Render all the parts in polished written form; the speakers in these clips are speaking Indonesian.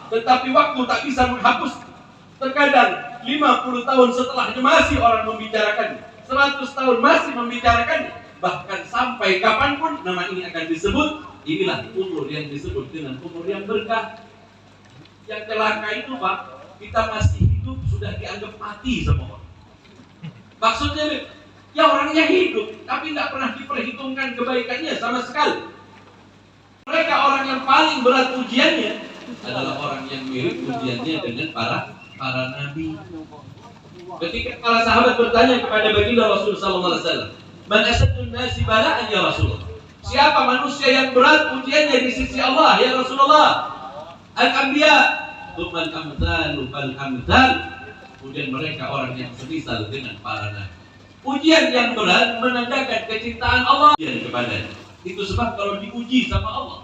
tetapi waktu tak bisa menghapus. Terkadang 50 tahun setelahnya masih orang membicarakannya, 100 tahun masih membicarakannya. Bahkan sampai kapanpun nama ini akan disebut. Inilah umur yang disebut dengan umur yang berkah. Yang celaka itu Pak, kita masih hidup sudah dianggap mati sama orang. Maksudnya ya orangnya hidup tapi tidak pernah diperhitungkan kebaikannya sama sekali. Mereka orang yang paling berat ujiannya adalah orang yang mirip ujiannya dengan para nabi. Ketika para sahabat bertanya kepada baginda Rasul sallallahu alaihi wasallam, "Man asaddun nasi bala'an ya Rasulullah?" Siapa manusia yang berat ujiannya di sisi Allah ya Rasulullah? Al-anbiya, tsumma al-amthalu fal-amthal. Kemudian mereka orang yang semisal dengan para nabi. Ujian yang berat menandakan kecintaan Allah kepadanya. Itu sebab kalau diuji sama Allah,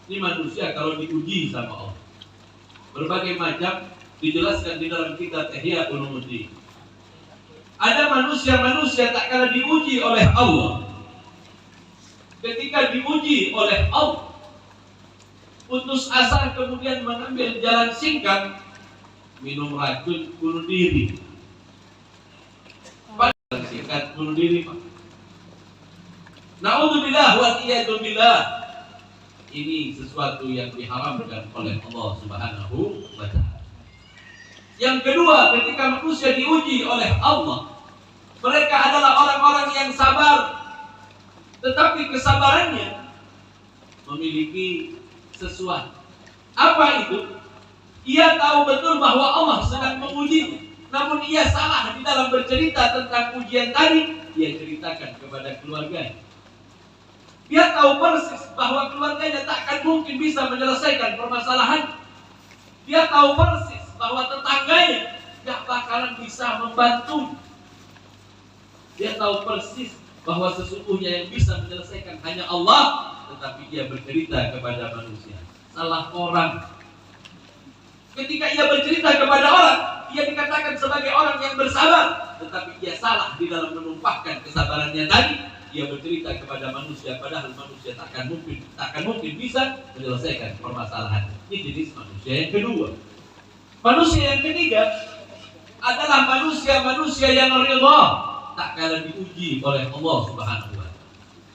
ini manusia kalau diuji sama Allah, berbagai macam dijelaskan di dalam kitab Ihya Ulumuddin. Ada manusia-manusia tak kala diuji oleh Allah. Ketika diuji oleh Allah, putus asa kemudian mengambil jalan singkat, minum racun bunuh diri. Pada singkat bunuh diri Pak. Na'udzubillah wa iyadzubillah. Ini sesuatu yang diharamkan oleh Allah Subhanahu wa ta'ala. Yang kedua, ketika manusia diuji oleh Allah, mereka adalah orang-orang yang sabar. Tetapi kesabarannya memiliki sesuatu. Apa itu? Ia tahu betul bahwa Allah sedang mengujinya, namun ia salah di dalam bercerita tentang ujian tadi. Ia ceritakan kepada keluarganya. Dia tahu persis bahwa keluarganya tak akan mungkin bisa menyelesaikan permasalahan. Dia tahu persis bahwa tetangganya tidak bakalan bisa membantu. Dia tahu persis bahwa sesungguhnya yang bisa menyelesaikan hanya Allah, tetapi dia bercerita kepada manusia. Salah orang. Ketika ia bercerita kepada orang, ia dikatakan sebagai orang yang bersabar, tetapi ia salah di dalam menumpahkan kesabarannya tadi. Ia bercerita kepada manusia, padahal manusia tak akan mungkin bisa menyelesaikan permasalahan. Ini jenis manusia yang kedua. Manusia yang ketiga adalah manusia-manusia yang ridha tak kala diuji oleh Allah Subhanahu wa ta'ala.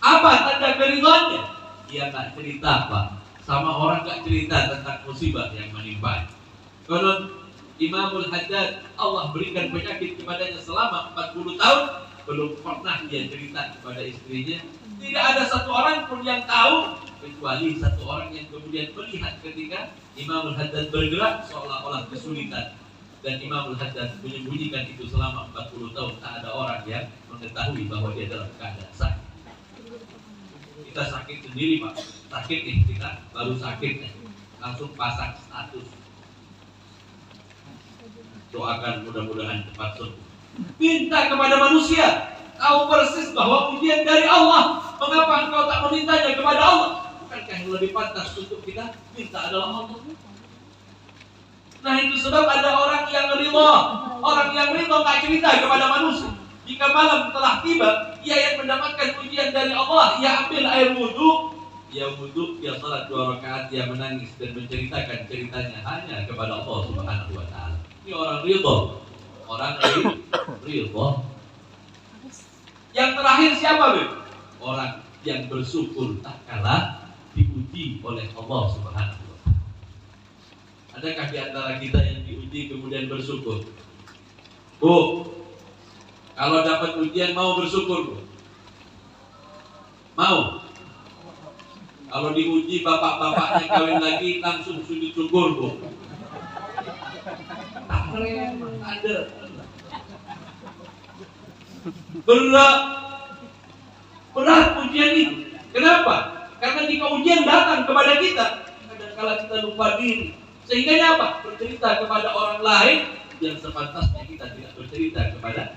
Apa tanda keridhaannya? Dia tak cerita Pak, sama orang tak cerita tentang musibah yang menimpa. Kalau Imamul Haddad, Allah berikan penyakit kepadanya selama 40 tahun, belum pernah dia cerita kepada istrinya. Tidak ada satu orang pun yang tahu, kecuali satu orang yang kemudian melihat ketika Imamul Haddad bergerak seolah-olah kesulitan. Dan Imamul Haddad menyembunyikan itu selama 40 tahun. Tak ada orang yang mengetahui bahwa dia dalam keadaan sakit. Kita sakit sendiri Pak. Sakit nih, kita baru sakit nih. Langsung pasang status. Doakan mudah-mudahan cepat sembuh. Minta kepada manusia. Tahu persis bahwa ujian dari Allah. Mengapa engkau tak memintanya kepada Allah? Bukankah yang lebih pantas untuk kita minta adalah Allah? Nah itu sebab ada orang yang ridha. Orang yang ridha tak cerita kepada manusia. Jika malam telah tiba, ia yang mendapatkan ujian dari Allah, ia ambil air wudhu, ia wudhu, ia salat 2 rakaat, ia menangis dan menceritakan ceritanya hanya kepada Allah Subhanahu wa ta'ala. Ini orang ridha. Orang ridha. Yang terakhir siapa Beb? Orang yang bersyukur tak kalah diuji oleh Allah Subhanahu wa ta'ala. Adakah di antara kita yang diuji kemudian bersyukur? Bu, kalau dapat ujian mau bersyukur Bu? Mau? Kalau diuji bapak-bapaknya kawin lagi langsung sujud syukur Bu? Ada. Berat ujian itu. Kenapa? Karena jika ujian datang kepada kita, kadang-kala kita lupa diri. Sehingga apa? Bercerita kepada orang lain yang sepantasnya kita tidak bercerita kepada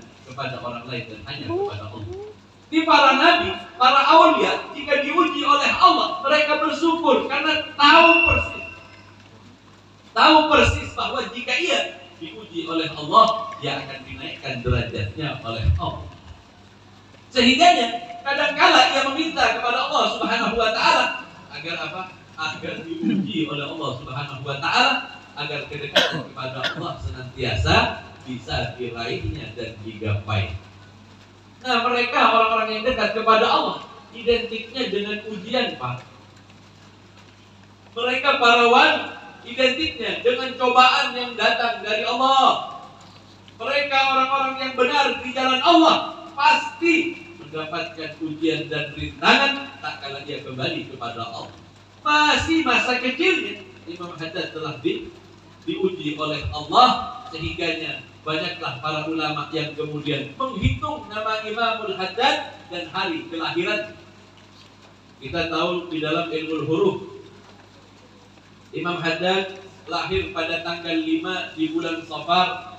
orang lain dan hanya kepada Allah. Di para nabi, para aulia, jika diuji oleh Allah, mereka bersyukur karena tahu persis bahwa jika ia diuji oleh Allah, dia akan dinaikkan derajatnya oleh Allah. Sehingganya kadang-kala ia meminta kepada Allah Subhanahu wa ta'ala agar apa? agar diuji oleh Allah Subhanahu wa taala, agar kedekatan kepada Allah senantiasa bisa diraihnya dan digapai. Nah, mereka orang-orang yang dekat kepada Allah identiknya dengan ujian, Pak. Mereka para wali identiknya dengan cobaan yang datang dari Allah. Mereka orang-orang yang benar di jalan Allah pasti mendapatkan ujian dan rintangan tak kala dia kembali kepada Allah. Masih masa kecilnya Imam Haddad telah diuji oleh Allah, sehingganya banyaklah para ulama yang kemudian menghitung nama Imamul Haddad dan hari kelahiran. Kita tahu di dalam ilmu huruf, Imam Haddad lahir pada tanggal 5 di bulan Safar.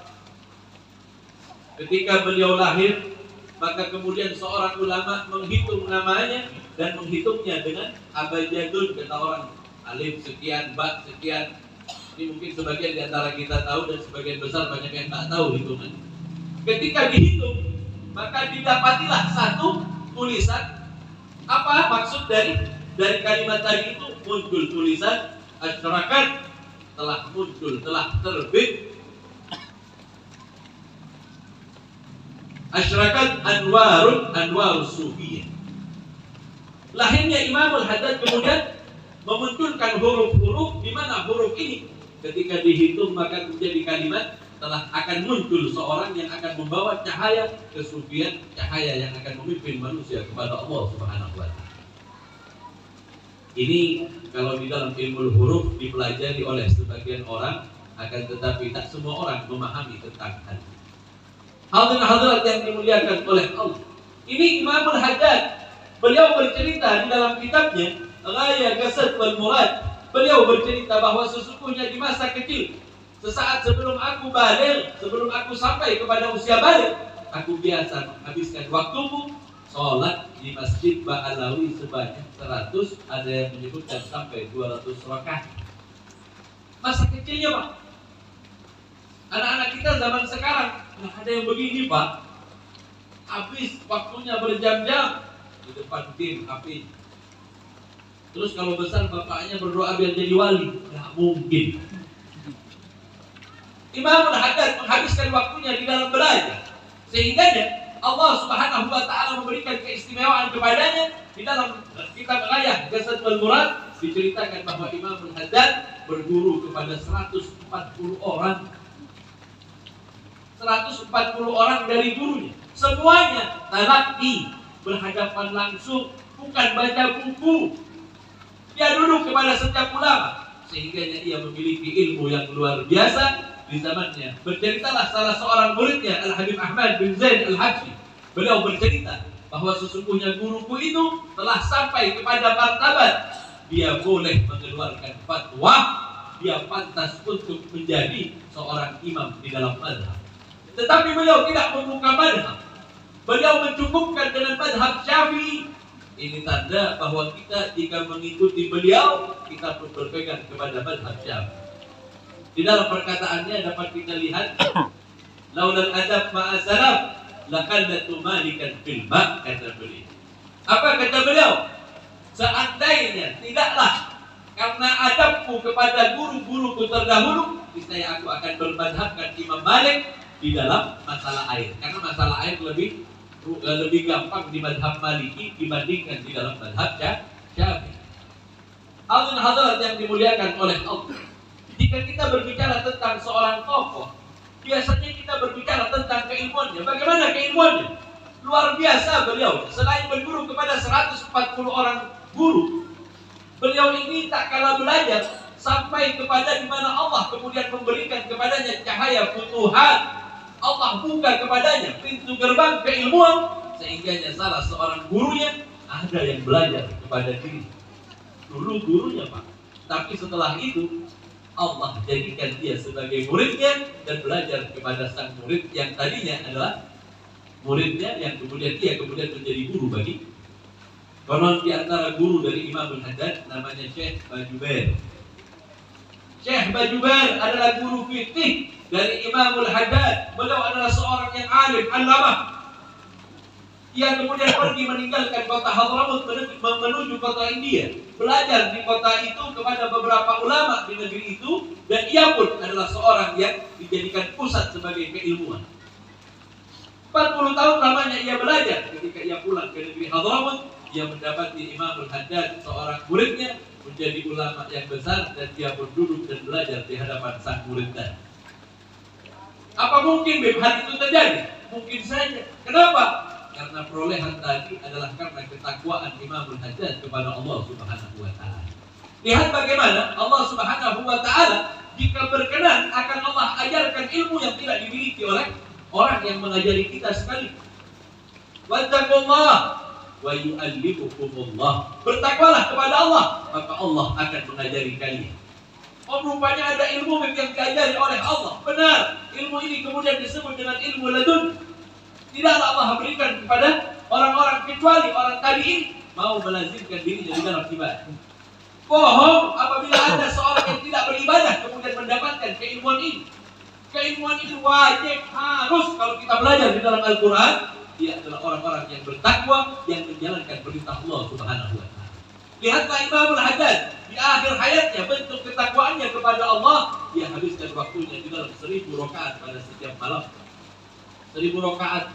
Ketika beliau lahir, maka kemudian seorang ulama menghitung namanya dan menghitungnya dengan abjadun, kata orang, alif sekian, ba sekian. Ini mungkin sebagian di antara kita tahu dan sebagian besar banyak yang tak tahu hitungan. Ketika dihitung, maka didapatilah satu tulisan. Apa maksud dari kalimat tadi itu? Muncul tulisan asyrakat, telah muncul, telah terbit. Asyrakat anwarus sufiyah. Lahirnya Imamul Haddad kemudian memunculkan huruf-huruf, di mana huruf ini ketika dihitung maka menjadi kalimat, telah akan muncul seorang yang akan membawa cahaya kesufian, cahaya yang akan memimpin manusia kepada Allah Subhanahu wa taala. Ini kalau di dalam ilmu huruf dipelajari oleh sebagian orang, akan tetapi tak semua orang memahami tentang hal ini. Hadirin yang dimuliakan oleh Allah. Ini Imamul Haddad. Beliau bercerita di dalam kitabnya Ghaya Qasad wal Murad. Beliau bercerita bahwa sesungguhnya di masa kecil, sesaat sebelum aku balik, sebelum aku sampai kepada usia balik, aku biasa menghabiskan waktuku sholat di Masjid Ba'alawi sebanyak 100, ada yang menyebutkan sampai 200 rakaat. Masa kecilnya, Pak. Anak-anak kita zaman sekarang nggak ada yang begini, Pak. Habis waktunya berjam-jam di depan tim HP. Terus kalau besar bapaknya berdoa biar jadi wali, nggak mungkin. Imamul Haddad menghabiskan waktunya di dalam belajar, sehingga Allah Subhanahu wa taala memberikan keistimewaan kepadanya. Di dalam kitab Ghaya Qasad wal Murad diceritakan bahwa Imamul Haddad berguru kepada 140 orang. 140 orang dari gurunya. Semuanya talaqi, berhadapan langsung, bukan baca buku. Dia duduk kepada setiap ulama, sehingga ia memiliki ilmu yang luar biasa. Di zamannya berceritalah salah seorang muridnya, Al-Habib Ahmad bin Zain Al-Habsyi. Beliau bercerita bahwa sesungguhnya guruku itu telah sampai kepada martabat dia boleh mengeluarkan fatwa, dia pantas untuk menjadi seorang imam di dalam mazhab. Tetapi beliau tidak membuka mazhab. Beliau mencukupkan dengan mazhab Syafi'i. Ini tanda bahwa kita jika mengikuti beliau, kita pun berpegang kepada mazhab Syafi'i. Di dalam perkataannya dapat kita lihat, laulal adab ma'asalam laqallatu malikan fil ma', kata beliau. Apa kata beliau? Seandainya tidaklah karena adabku kepada guru-guruku terdahulu, niscaya aku akan bermadhabkan Imam Malik di dalam masalah air. Karena masalah air lebih gampang di madhab Maliki dibandingkan di dalam madhab Syafi'i. Hadirin yang dimuliakan oleh Allah. Jika kita berbicara tentang seorang tokoh, biasanya kita berbicara tentang keilmuannya. Bagaimana keilmuannya? Luar biasa beliau. Selain berguru kepada 140 orang guru, beliau ini tak kalah belajar sampai kepada di mana Allah kemudian memberikan kepadanya cahaya futuhat. Allah buka kepadanya pintu gerbang keilmuan, sehingganya salah seorang gurunya ada yang belajar kepada diri. Dulu gurunya, Pak. Tapi setelah itu Allah jadikan dia sebagai muridnya dan belajar kepada sang murid yang tadinya adalah muridnya, yang kemudian dia menjadi guru bagi. Konon di antara guru dari Imamul Haddad namanya Syekh Bajubair. Syekh Bajubair adalah guru fikih dari Imamul Haddad. Beliau adalah seorang yang alim, allamah. Ia kemudian pergi meninggalkan kota Hadramut menuju kota India, belajar di kota itu kepada beberapa ulama di negeri itu, dan ia pun adalah seorang yang dijadikan pusat sebagai keilmuan. 40 tahun lamanya ia belajar. Ketika ia pulang ke negeri Hadramut, ia mendapati Imam Al-Haddad, seorang muridnya, menjadi ulama yang besar, dan ia pun duduk dan belajar di hadapan sang murid tadi. Apa mungkin hal itu terjadi? Mungkin saja. Kenapa? Karena perolehan tadi adalah karena ketakwaan Imam Al-Haddad kepada Allah Subhanahu wa Ta'ala. Lihat bagaimana Allah Subhanahu wa Ta'ala jika berkenan akan Allah ajarkan ilmu yang tidak dimiliki oleh orang yang mengajari kita sekali. Wattaqullah wa yu'allimukumullah. Bertakwalah kepada Allah, maka Allah akan mengajari kalian. Oh, rupanya ada ilmu yang diajari oleh Allah. Benar, ilmu ini kemudian disebut dengan ilmu ladun. Tidaklah Allah berikan kepada orang-orang kecuali orang tadi ini mau melazimkan dirinya di dalam ibadah. Bohong apabila ada seorang yang tidak beribadah kemudian mendapatkan keilmuan ini. Keilmuan ini wajib, harus kalau kita belajar di dalam Al-Quran. Dia adalah orang-orang yang bertakwa, yang menjalankan perintah Allah Subhanahu wa Ta'ala. Lihatlah Imam Al-Haddad di akhir hayatnya, bentuk ketakwaannya kepada Allah, dia habiskan waktunya di dalam 1000 rakaat pada setiap malam. 1000 rakaat